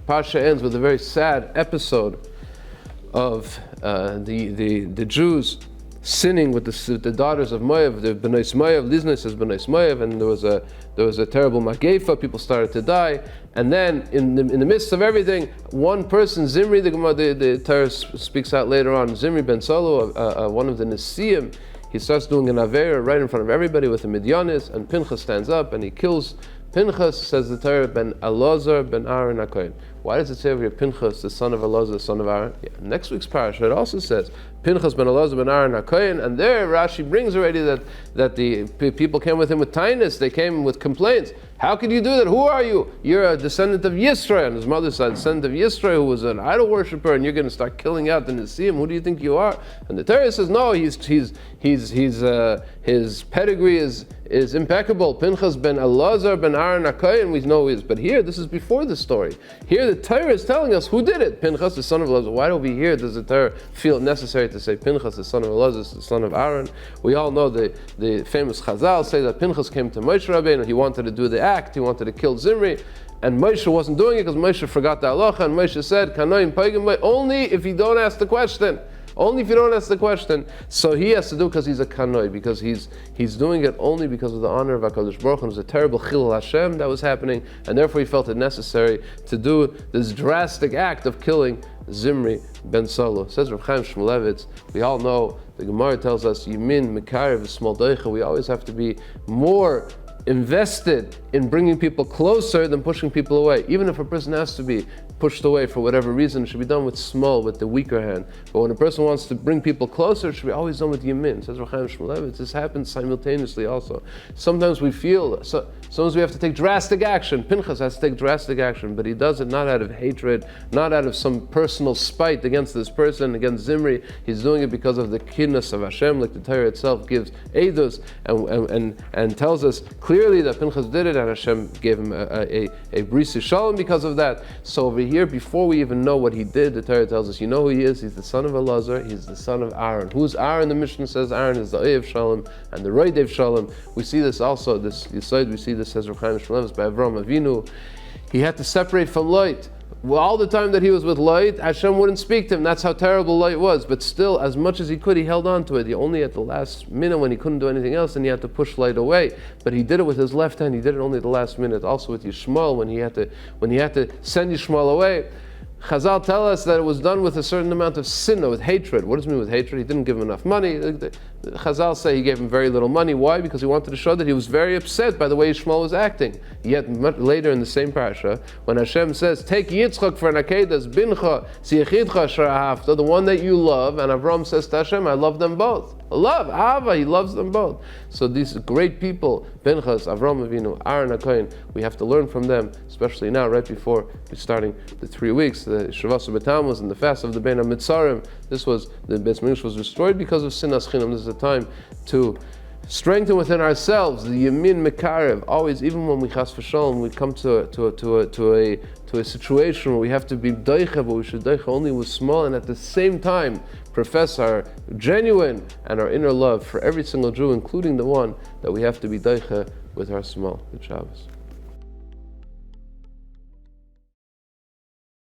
Parsha ends with a very sad episode of the Jews sinning with the daughters of Moav, the Bnei Moav. Lizna says Bnei Moav, and there was a terrible Magefa. People started to die, and then in the midst of everything, one person, Zimri, the Torah speaks out later on, Zimri ben Solo, one of the Nesiim, he starts doing an Avera right in front of everybody with a Midyanis, and Pinchas stands up and he kills Pinchas, says the Torah, ben Elazar ben Aaron HaKohen. Why does it say over here Pinchas, the son of Elazar, the son of Aaron? Yeah. Next week's parasha, it also says Pinchas ben Elazar ben Aaron HaKohen, and there Rashi brings already that the people came with him with tinus, they came with complaints. How could you do that? Who are you? You're a descendant of Yisrael, on his mother's side, descendant of Yisrael, who was an idol worshiper, and you're going to start killing out the Nesiim. Who do you think you are? And the Torah says, no, his pedigree is impeccable. Pinchas ben Elazar ben Aaron HaKohen, we know he is. But here, this is before the story. Here, the Torah is telling us who did it. Pinchas, the son of Elazar. Why over here does the Torah feel it necessary to say Pinchas, the son of Elazar, the son of Aaron? We all know the famous Chazal say that Pinchas came to Moshe Rabbeinu. He wanted to do the act. He wanted to kill Zimri. And Moshe wasn't doing it because Moshe forgot the halacha. And Moshe said, Kanoim paigim, only if you don't ask the question. Only if you don't ask the question. So he has to do it because he's a kanoi, because he's doing it only because of the honor of HaKadosh Baruch Hu. It was a terrible chilul Hashem that was happening, and therefore he felt it necessary to do this drastic act of killing Zimri ben Solo. Says Rav Chaim Shmulevitz, we all know, the Gemara tells us, Yimin Mekarev V'Smal Doicha, we always have to be more invested in bringing people closer than pushing people away. Even if a person has to be pushed away for whatever reason, it should be done with small, with the weaker hand. But when a person wants to bring people closer, it should be always done with yamin. Says Rav Chaim Shmulevitz, this happens simultaneously also. Sometimes we feel, sometimes we have to take drastic action. Pinchas has to take drastic action, but he does it not out of hatred, not out of some personal spite against this person, against Zimri. He's doing it because of the kindness of Hashem, like the Torah itself gives edus and tells us clearly that Pinchas did it, and Hashem gave him a brisa shalom because of that. So over here, before we even know what he did, the Torah tells us, you know who he is? He's the son of Elazar, he's the son of Aaron. Who's Aaron? The Mishnah says Aaron is the Oyev Shalom and the Roidev Shalom. We see this also, we see this as Rav Chaim Shmulevitz by Avraham Avinu. He had to separate from Lot. Well, all the time that he was with Lot, Hashem wouldn't speak to him. That's how terrible Lot was. But still, as much as he could, he held on to it. He only at the last minute when he couldn't do anything else, and he had to push Lot away. But he did it with his left hand. He did it only at the last minute. Also with Yishmael, when he had to send Yishmael away. Chazal tell us that it was done with a certain amount of sinna, with hatred. What does it mean with hatred? He didn't give him enough money. Chazal say he gave him very little money. Why? Because he wanted to show that he was very upset by the way Yishmael was acting. Yet much later in the same parasha, when Hashem says, take Yitzchak for an akedas, bincha, siyachidcha sharahavta, the one that you love, and Avram says to Hashem, I love them both. Love, Ava, he loves them both. So these great people, Pinchas, Avram Avinu, Aaron HaKohen, we have to learn from them, especially now, right before we're starting the 3 weeks, the Shavas B'Tammuz and the fast of the Bein HaMitzarim. The Beis Mikdash was destroyed because of Sinas Chinam. This is a time to strengthen within ourselves the Yamin Mekarev. Always, even when we chas v'shalom, we come to a situation where we have to be daicha, but we should daicha only with small, and at the same time profess our genuine and our inner love for every single Jew, including the one that we have to be daicha with our small. Good Shabbos.